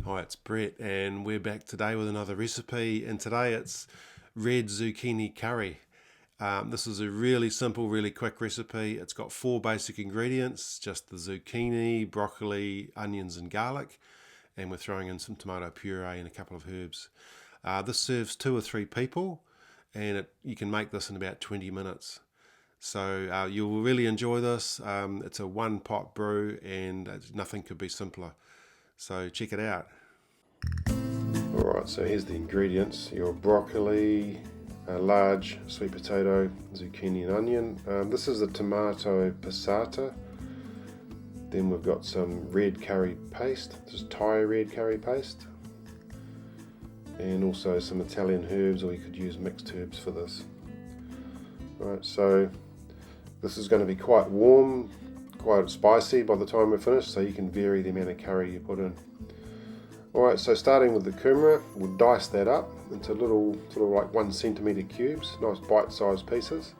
Hi, it's Brett, and we're back today with another recipe, and today it's red zucchini curry. This is a really simple, really quick recipe. It's got 4 basic ingredients, just the zucchini, broccoli, onions and garlic, and we're throwing in some tomato puree and a couple of herbs. This serves 2 or 3 people, and you can make this in about 20 minutes. So you'll really enjoy this. It's a 1-pot brew, and nothing could be simpler. So check it out. Alright, so here's the ingredients. Your broccoli, a large sweet potato, zucchini and onion. This is the tomato passata. Then we've got some red curry paste, just Thai red curry paste. And also some Italian herbs, or you could use mixed herbs for this. Right, so this is going to be quite warm, quite spicy by the time we're finished, so you can vary the amount of curry you put in. Alright, so starting with the kumara, we'll dice that up into little, sort of like 1 centimetre cubes, nice bite-sized pieces.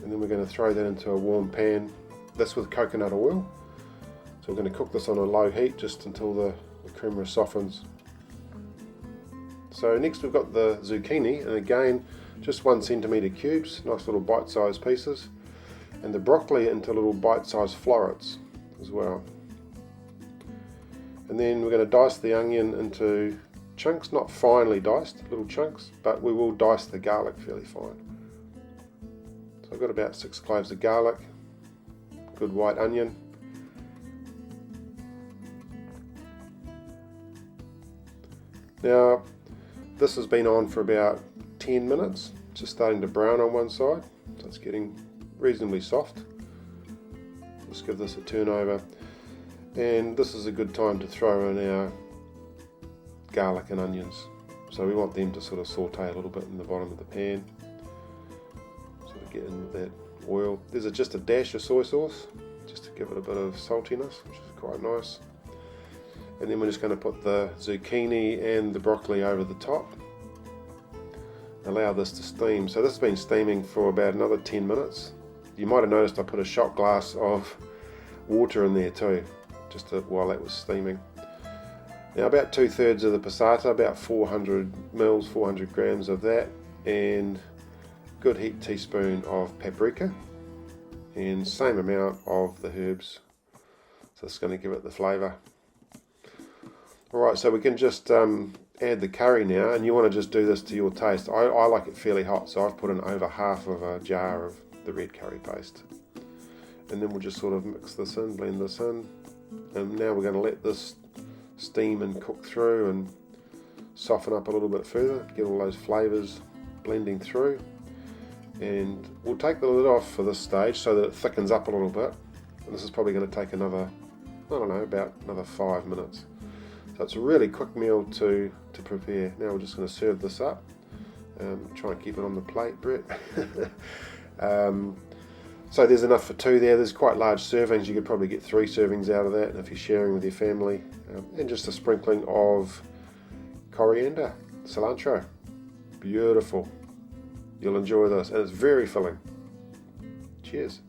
And then we're going to throw that into a warm pan, this with coconut oil. So we're going to cook this on a low heat just until the kumara softens. So next we've got the zucchini, and again, just 1 centimetre cubes, nice little bite-sized pieces. And the broccoli into little bite-sized florets as well. And then we're going to dice the onion into chunks, not finely diced, little chunks, but we will dice the garlic fairly fine. So I've got about 6 cloves of garlic, good white onion. Now, this has been on for about 10 minutes, just starting to brown on one side, so it's getting reasonably soft. Let's give this a turn over, and this is a good time to throw in our garlic and onions. So we want them to sort of saute a little bit in the bottom of the pan, sort of get in with that oil. There's just a dash of soy sauce, just to give it a bit of saltiness, which is quite nice. And then we're just going to put the zucchini and the broccoli over the top. Allow this to steam. So this has been steaming for about another 10 minutes. You might have noticed I put a shot glass of water in there too, just while that was steaming. Now about 2/3 of the passata, about 400 mils, 400 grams of that, and good heaped teaspoon of paprika, and same amount of the herbs. So it's going to give it the flavour. Alright, so we can just add the curry now, and you want to just do this to your taste. I like it fairly hot, so I've put in over half of a jar of the red curry paste. And then we'll just sort of mix this in, blend this in. And now we're going to let this steam and cook through and soften up a little bit further, get all those flavours blending through. And we'll take the lid off for this stage so that it thickens up a little bit. And this is probably going to take another, I don't know, about another 5 minutes. So it's a really quick meal to prepare. Now we're just going to serve this up. Try and keep it on the plate, Brett. So there's enough for 2 there. There's quite large servings. You could probably get 3 servings out of that, and if you're sharing with your family. And just a sprinkling of coriander, cilantro. Beautiful. You'll enjoy this, and it's very filling. Cheers.